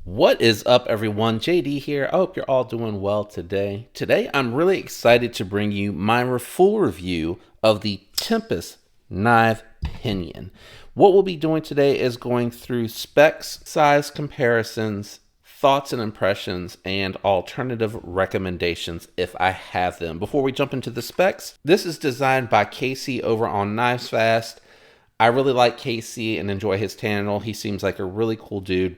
What is up, everyone? JD here. I hope you're all doing well today. Today, I'm really excited to bring you my full review of the Tempest knife Pinion. What we'll be doing today is going through specs, size comparisons, thoughts and impressions, and alternative recommendations if I have them. Before we jump into the specs, this is designed by Casey over on Knives Fast. I really like Casey and enjoy his channel. He seems like a really cool dude.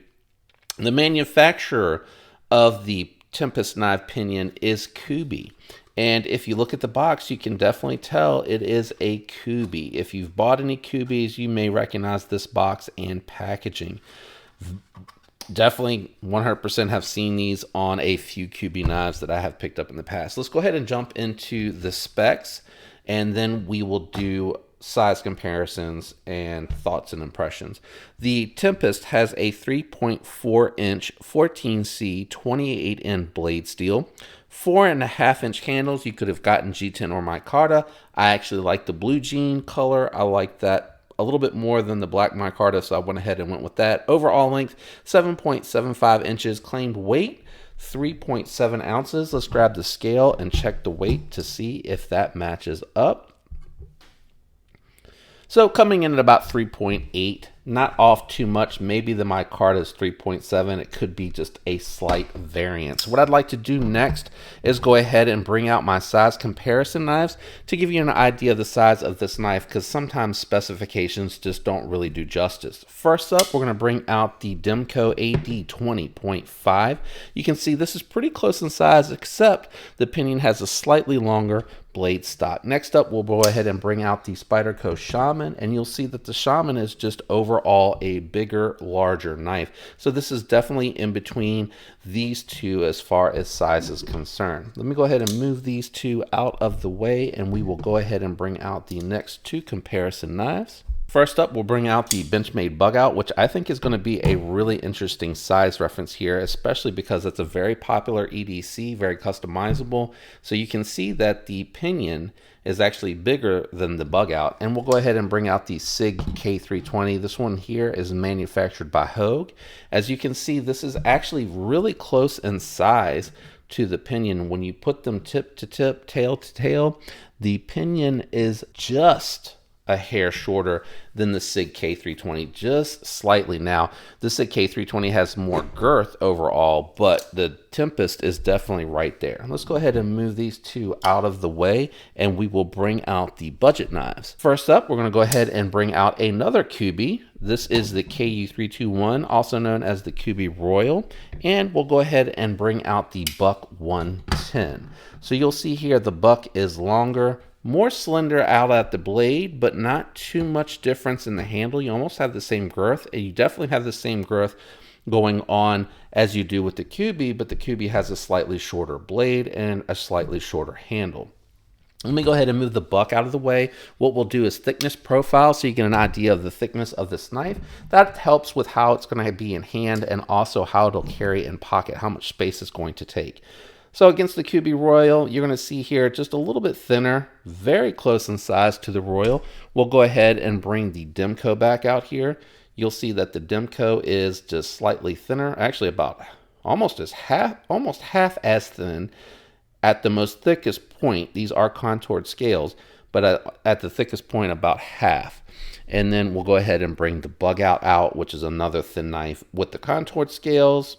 The manufacturer of the Tempest knife Pinion is Kubi. And if you look at the box, you can definitely tell it is a Kubi. If you've bought any Kubis, you may recognize this box and packaging. Definitely 100% have seen these on a few Kubi knives that I have picked up in the past. Let's go ahead and jump into the specs, and then we will do size comparisons and thoughts and impressions. The Tempest has a 3.4 inch 14C 28N blade steel, 4.5 inch handles. You could have gotten G10 or micarta. I actually like the blue jean color. I like that a little bit more than the black micarta, so I went ahead and went with that. Overall length 7.75 inches. Claimed weight 3.7 ounces. Let's grab the scale and check the weight to see if that matches up. So coming in at about 3.8, not off too much. Maybe the micarta is 3.7. It could be just a slight variance. What I'd like to do next is go ahead and bring out my size comparison knives to give you an idea of the size of this knife, because sometimes specifications just don't really do justice. First up, we're going to bring out the Demco AD 20.5. You can see this is pretty close in size, except the Pinion has a slightly longer blade stock. Next up, we'll go ahead and bring out the Spyderco Shaman, and you'll see that the Shaman is just overall a bigger, larger knife. So this is definitely in between these two as far as size is concerned. Let me go ahead and move these two out of the way, and we will go ahead and bring out the next two comparison knives. First up, we'll bring out the Benchmade Bug Out, which I think is going to be a really interesting size reference here, especially because it's a very popular EDC, very customizable. So you can see that the Pinion is actually bigger than the Bug Out. And we'll go ahead and bring out the SIG K320. This one here is manufactured by Hogue. As you can see, this is actually really close in size to the Pinion. When you put them tip to tip, tail to tail, the Pinion is just a hair shorter than the SIG K320, just slightly. Now, the SIG K320 has more girth overall, but the Tempest is definitely right there. Let's go ahead and move these two out of the way, and we will bring out the budget knives. First up, we're going to go ahead and bring out another Kubi. This is the KU321, also known as the Kubi Royal, and we'll go ahead and bring out the Buck 110. So you'll see here the Buck is longer, more slender out at the blade, but not too much difference in the handle. You almost have the same girth, and you definitely have the same girth going on as you do with the Kubi, but the Kubi has a slightly shorter blade and a slightly shorter handle. Let me go ahead and move the Buck out of the way. What we'll do is thickness profile, so you get an idea of the thickness of this knife. That helps with how it's going to be in hand, and also how it'll carry in pocket, how much space it's going to take. So against the Kubi Royal, you're going to see here just a little bit thinner, very close in size to the Royal. We'll go ahead and bring the Demco back out here. You'll see that the Demco is just slightly thinner, actually about almost half as thin at the most thickest point. These are contoured scales, but at the thickest point, about half. And then we'll go ahead and bring the Bug out, which is another thin knife with the contoured scales.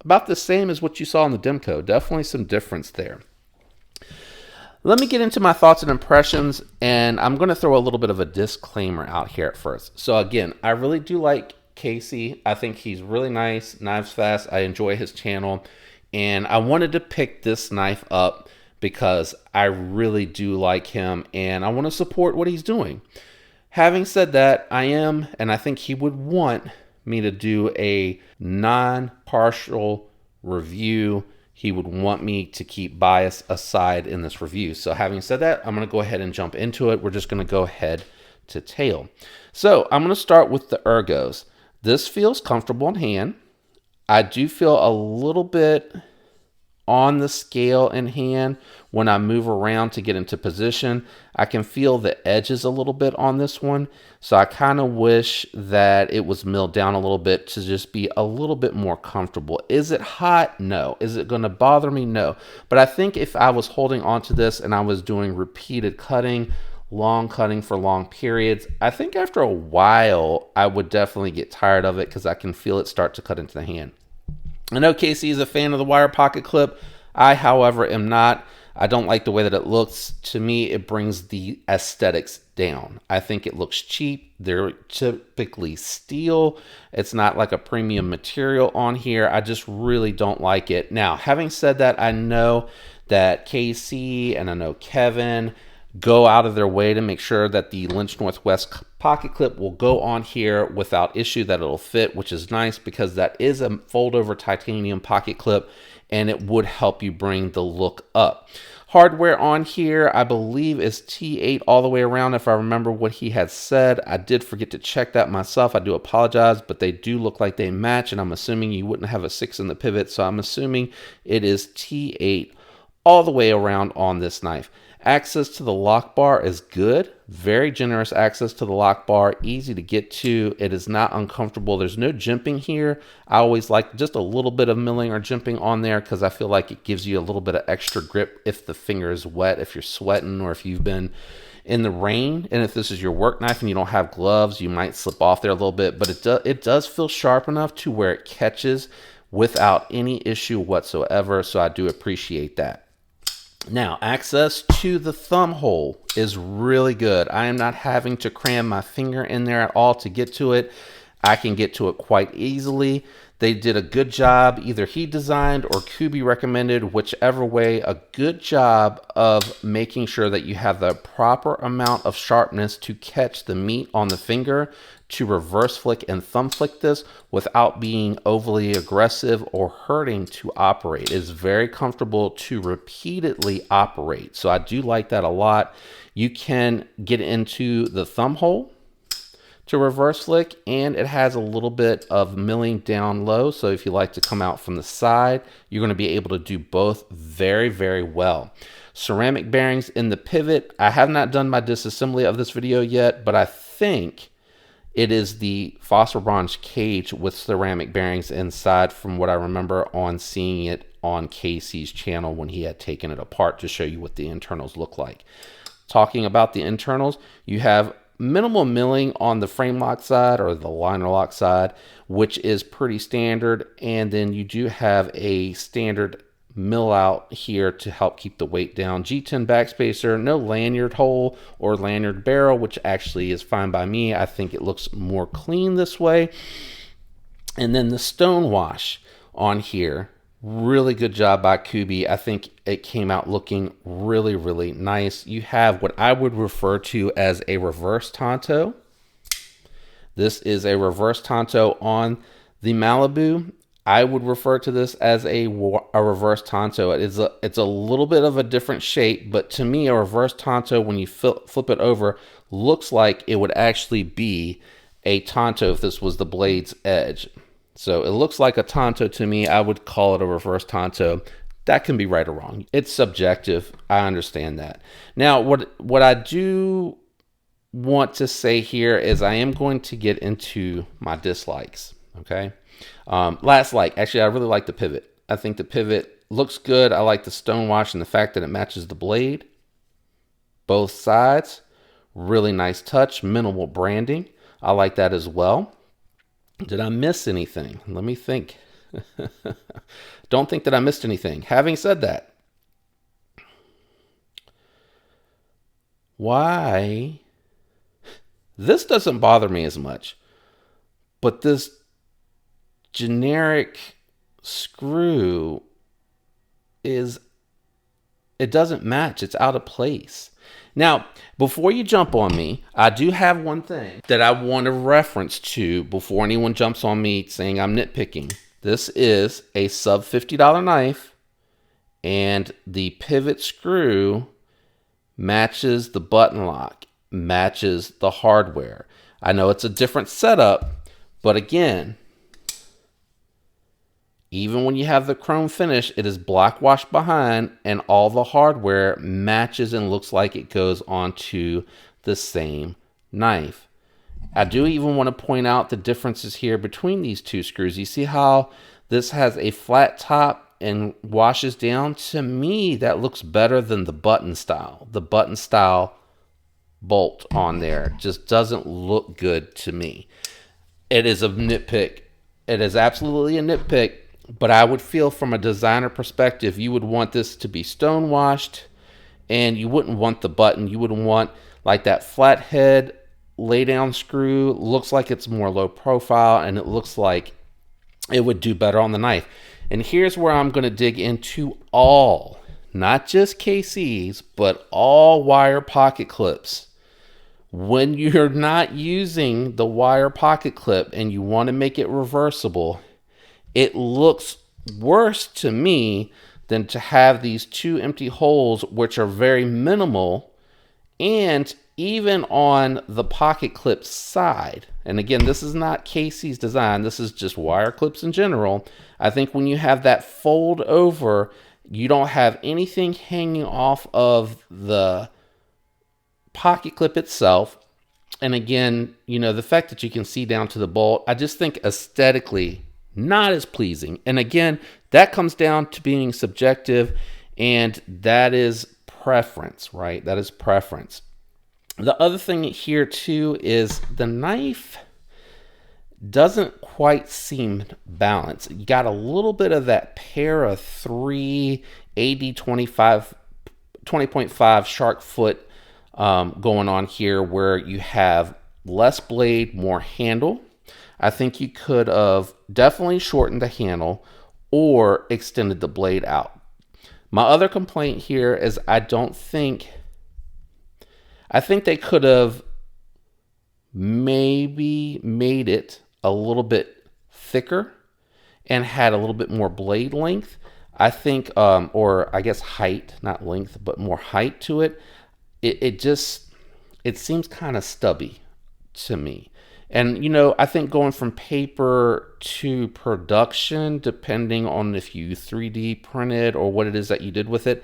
About the same as what you saw in the Demco. Definitely some difference there. Let me get into my thoughts and impressions, and I'm going to throw a little bit of a disclaimer out here at first. So again, I really do like Casey. I think he's really nice, Knives Fast. I enjoy his channel, and I wanted to pick this knife up because I really do like him, and I want to support what he's doing. Having said that, and I think he would want me to do a non-partial review. He would want me to keep bias aside in this review. So having said that, I'm going to go ahead and jump into it. We're just going to go head to tail. So I'm going to start with the ergos. This feels comfortable in hand. I do feel a little bit on the scale in hand, when I move around to get into position, I can feel the edges a little bit on this one. So I kind of wish that it was milled down a little bit to just be a little bit more comfortable. Is it hot? No. Is it going to bother me? No. But I think if I was holding onto this and I was doing repeated cutting, long cutting for long periods, I think after a while I would definitely get tired of it because I can feel it start to cut into the hand. I know Casey is a fan of the wire pocket clip. I, however, am not. I don't like the way that it looks. To me, it brings the aesthetics down. I think it looks cheap. They're typically steel. It's not like a premium material on here. I just really don't like it. Now, having said that, I know that Casey and I know Kevin go out of their way to make sure that the Lynch Northwest pocket clip will go on here without issue, that it'll fit, which is nice because that is a fold over titanium pocket clip and it would help you bring the look up. Hardware on here, I believe, is T8 all the way around, if I remember what he had said. I did forget to check that myself. I do apologize, but they do look like they match, and I'm assuming you wouldn't have a 6 in the pivot, so I'm assuming it is T8 all the way around on this knife. Access to the lock bar is good. Very generous access to the lock bar. Easy to get to. It is not uncomfortable. There's no jimping here. I always like just a little bit of milling or jimping on there because I feel like it gives you a little bit of extra grip if the finger is wet, if you're sweating, or if you've been in the rain. And if this is your work knife and you don't have gloves, you might slip off there a little bit. But it does feel sharp enough to where it catches without any issue whatsoever. So I do appreciate that. Now, access to the thumb hole is really good. I am not having to cram my finger in there at all to get to it. I can get to it quite easily. They did a good job. Either he designed or Kubi recommended, whichever way, a good job of making sure that you have the proper amount of sharpness to catch the meat on the finger, to reverse flick and thumb flick this without being overly aggressive or hurting to operate. It's very comfortable to repeatedly operate. So I do like that a lot. You can get into the thumb hole to reverse flick, and it has a little bit of milling down low. So if you like to come out from the side, you're going to be able to do both very, very well. Ceramic bearings in the pivot. I have not done my disassembly of this video yet, but I think it is the phosphor bronze cage with ceramic bearings inside from what I remember on seeing it on Casey's channel when he had taken it apart to show you what the internals look like. Talking about the internals, you have minimal milling on the frame lock side or the liner lock side, which is pretty standard. And then you do have a standard mill out here to help keep the weight down. G10 backspacer, no lanyard hole or lanyard barrel, which actually is fine by me. I think it looks more clean this way. And then the stone wash on here, really good job by Kubi. I think it came out looking really, really nice. You have what I would refer to as a reverse tanto. This is a reverse tanto on the Malibu. I would refer to this as a reverse tanto. It's a little bit of a different shape, but to me, a reverse tanto, when you flip it over, looks like it would actually be a tanto if this was the blade's edge. So it looks like a tanto to me. I would call it a reverse tanto. That can be right or wrong. It's subjective. I understand that. Now, what I do want to say here is I am going to get into my dislikes, okay? Last like, actually, I really like the pivot. I think the pivot looks good. I like the stone wash and the fact that it matches the blade. Both sides, really nice touch, minimal branding. I like that as well. Did I miss anything? Let me think. Don't think that I missed anything. Having said that, why? This doesn't bother me as much, but this generic screw it doesn't match. It's out of place. Now, before you jump on me, I do have one thing that I want to reference to before anyone jumps on me saying I'm nitpicking. This is a sub $50 knife, and the pivot screw matches the button lock, matches the hardware. I know it's a different setup, but again, Even when you have the chrome finish, it is black washed behind, and all the hardware matches and looks like it goes onto the same knife. I do even want to point out the differences here between these two screws. You see how this has a flat top and washes down? To me, that looks better than the button style. The button style bolt on there just doesn't look good to me. It is a nitpick. It is absolutely a nitpick, but I would feel from a designer perspective, you would want this to be stone washed, and you wouldn't want the button. You would want like that flat head lay down screw. Looks like it's more low profile, and it looks like it would do better on the knife. And here's where I'm going to dig into all, not just KCs, but all wire pocket clips. When you're not using the wire pocket clip and you want to make it reversible, it looks worse to me than to have these two empty holes, which are very minimal. And even on the pocket clip side, and again, this is not Casey's design, this is just wire clips in general. I think when you have that fold over, you don't have anything hanging off of the pocket clip itself. And again, you know, the fact that you can see down to the bolt, I just think aesthetically not as pleasing. And again, that comes down to being subjective, and that is preference, right? That is preference. The other thing here too is the knife doesn't quite seem balanced. You got a little bit of that pair of 3 AD 20.5 shark foot going on here, where you have less blade, more handle. I think you could have definitely shortened the handle or extended the blade out. My other complaint here is I think they could have maybe made it a little bit thicker and had a little bit more blade length. I think, or I guess height, not length, but more height to it. It seems kind of stubby to me. And, you know, I think going from paper to production, depending on if you 3D printed or what it is that you did with it,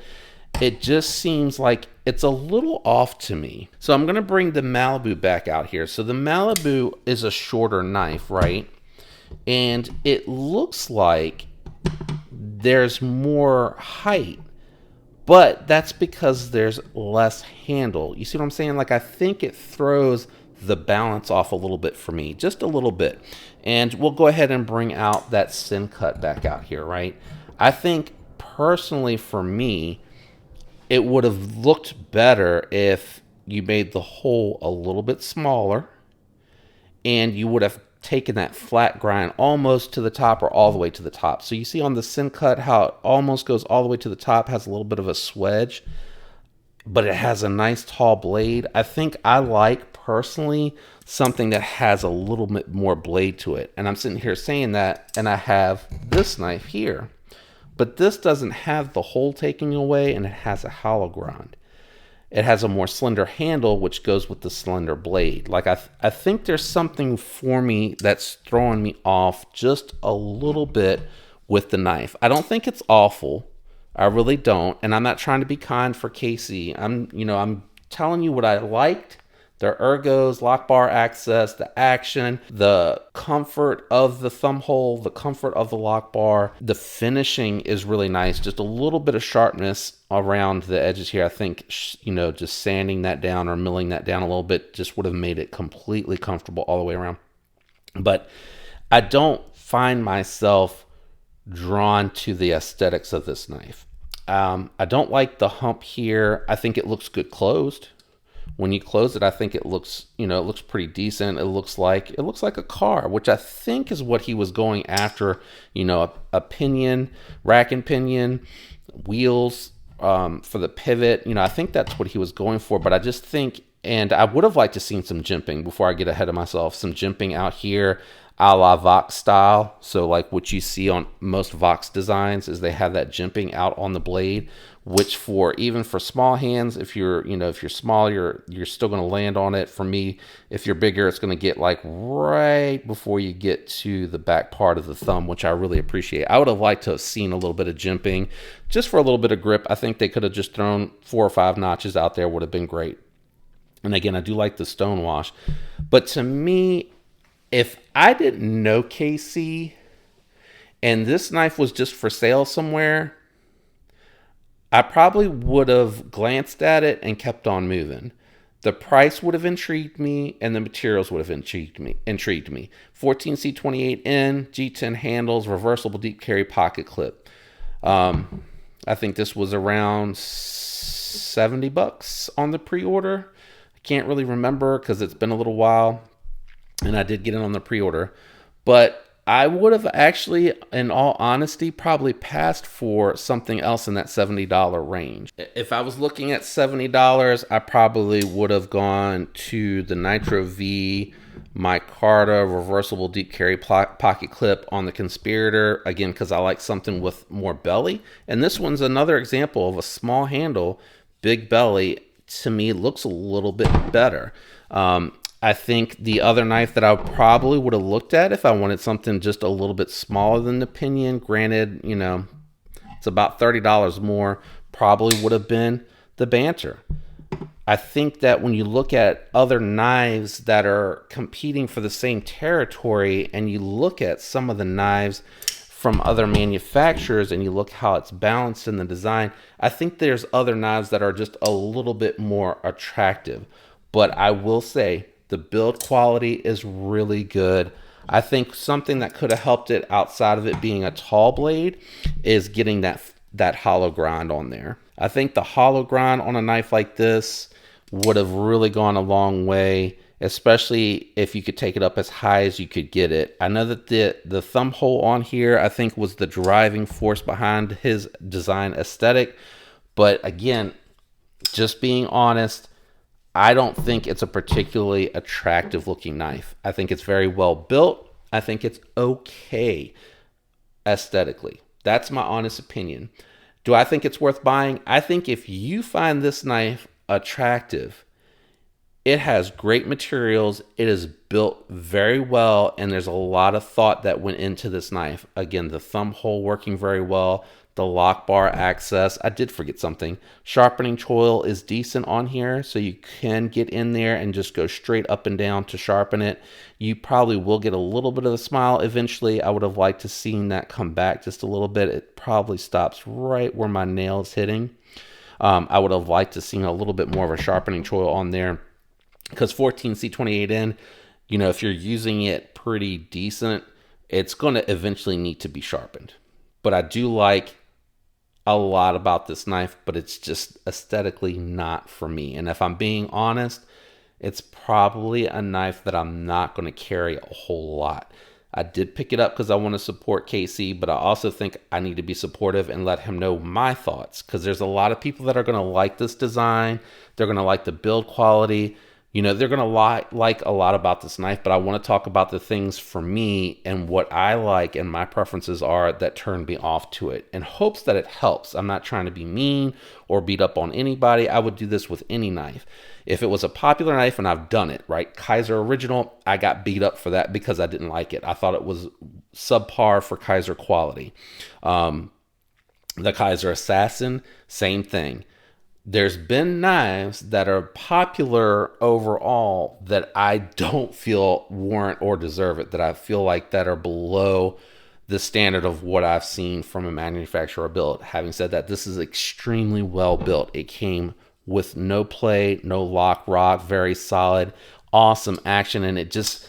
it just seems like it's a little off to me. So I'm going to bring the Malibu back out here. So the Malibu is a shorter knife, right? And it looks like there's more height, but that's because there's less handle. You see what I'm saying? Like, I think it throws the balance off a little bit for me, just a little bit. And we'll go ahead and bring out that sin cut back out here, right? I think personally for me, it would have looked better if you made the hole a little bit smaller and you would have taken that flat grind almost to the top or all the way to the top. So you see on the sin cut how it almost goes all the way to the top, has a little bit of a swedge, but it has a nice tall blade. I think I like personally something that has a little bit more blade to it. And I'm sitting here saying that, and I have this knife here, but this doesn't have the hole taken away, and it has a hollow grind. It has a more slender handle, which goes with the slender blade. Like, I think there's something for me that's throwing me off just a little bit with the knife. I don't think it's awful. I really don't. And I'm not trying to be kind for Casey. I'm telling you what I liked. The ergos, lock bar access, the action, the comfort of the thumb hole, the comfort of the lock bar. The finishing is really nice. Just a little bit of sharpness around the edges here. I think, just sanding that down or milling that down a little bit just would have made it completely comfortable all the way around. But I don't find myself drawn to the aesthetics of this knife. I don't like the hump here. I think it looks good closed. When you close it, I think it looks, it looks pretty decent. It looks like a car, which I think is what he was going after. A pinion, rack and pinion, wheels for the pivot. I think that's what he was going for. But I just think, and I would have liked to seen some jimping before I get ahead of myself. Some jimping out here. a la Vox style. So like what you see on most Vox designs is they have that jimping out on the blade, which for even for small hands, if you're, you know, if you're small, you're still going to land on it. For me, if you're bigger, it's going to get like right before you get to the back part of the thumb, which I really appreciate. I would have liked to have seen a little bit of jimping just for a little bit of grip. I think they could have just thrown 4 or 5 notches out there, would have been great. And again, I do like the stone wash, but to me, if I didn't know KC and this knife was just for sale somewhere, I probably would have glanced at it and kept on moving. The price would have intrigued me, and the materials would have intrigued me. 14C28N, G10 handles, reversible deep carry pocket clip. I think this was around $70 on the pre-order. I can't really remember because it's been a little while, and I did get it on the pre-order. But I would have actually, in all honesty, probably passed for something else in that $70 range. If I was looking at $70, I probably would have gone to the Nitro V micarta reversible deep carry pocket clip on the Conspirator, again, because I like something with more belly. And this one's another example of a small handle, big belly. To me, looks a little bit better. I think the other knife that I probably would have looked at if I wanted something just a little bit smaller than the Pinion, granted, you know, it's about $30 more, probably would have been the Banter. I think that when you look at other knives that are competing for the same territory and you look at some of the knives from other manufacturers and you look how it's balanced in the design, I think there's other knives that are just a little bit more attractive. But I will say, the build quality is really good. I think something that could have helped it outside of it being a tall blade is getting that hollow grind on there. I think the hollow grind on a knife like this would have really gone a long way, especially if you could take it up as high as you could get it. I know that the thumb hole on here, I think, was the driving force behind his design aesthetic. But again, just being honest, I don't think it's a particularly attractive looking knife. I think it's very well built. I think it's okay aesthetically. That's my honest opinion. Do I think it's worth buying? I think if you find this knife attractive, it has great materials. It is built very well, and there's a lot of thought that went into this knife. Again, the thumb hole working very well, the lock bar access. I did forget something. Sharpening choil is decent on here, so you can get in there and just go straight up and down to sharpen it. You probably will get a little bit of a smile eventually. I would have liked to seen that come back just a little bit. It probably stops right where my nail is hitting. I would have liked to seen a little bit more of a sharpening choil on there, because 14C28N, you know, if you're using it pretty decent, it's going to eventually need to be sharpened. But I do like a lot about this knife, but it's just aesthetically not for me. And if I'm being honest, it's probably a knife that I'm not going to carry a whole lot. I did pick it up because I want to support KC, but I also think I need to be supportive and let him know my thoughts, because there's a lot of people that are going to like this design. They're going to like the build quality. You know, they're going to like a lot about this knife, but I want to talk about the things for me and what I like and my preferences are that turn me off to it, in hopes that it helps. I'm not trying to be mean or beat up on anybody. I would do this with any knife. If it was a popular knife, and I've done it, right? Kaiser Original, I got beat up for that because I didn't like it. I thought it was subpar for Kaiser quality. The Kaiser Assassin, same thing. There's been knives that are popular overall that I don't feel warrant or deserve it, that I feel like that are below the standard of what I've seen from a manufacturer build. Having said that, this is extremely well built. It came with no play, no lock rock, very solid, awesome action, and it just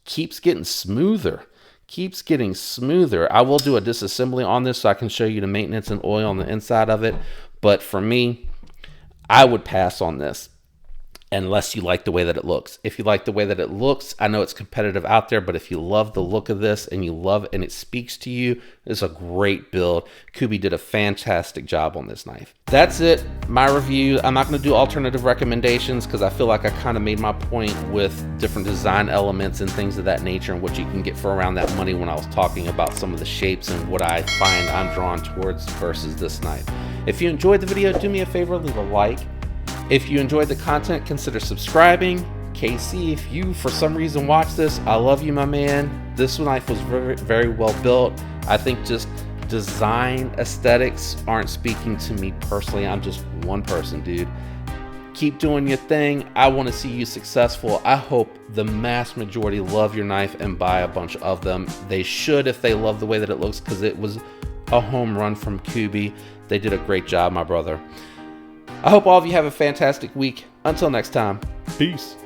keeps getting smoother. Keeps getting smoother. I will do a disassembly on this so I can show you the maintenance and oil on the inside of it, but for me, I would pass on this. unless you like the way that it looks. If you like the way that it looks, I know it's competitive out there, but if you love the look of this and you love it and it speaks to you, it's a great build. Kubi did a fantastic job on this knife. That's it, my review. I'm not going to do alternative recommendations because I feel like I kind of made my point with different design elements and things of that nature and what you can get for around that money when I was talking about some of the shapes and what I find I'm drawn towards versus this knife. If you enjoyed the video, do me a favor, leave a like. If you enjoyed the content, consider subscribing. KC, if you for some reason watch this, I love you, my man. This knife was very, very well built. I think just design aesthetics aren't speaking to me personally. I'm just one person, dude. Keep doing your thing. I want to see you successful. I hope the mass majority love your knife and buy a bunch of them. They should if they love the way that it looks, because it was a home run from Kubi. They did a great job, my brother. I hope all of you have a fantastic week. Until next time, peace.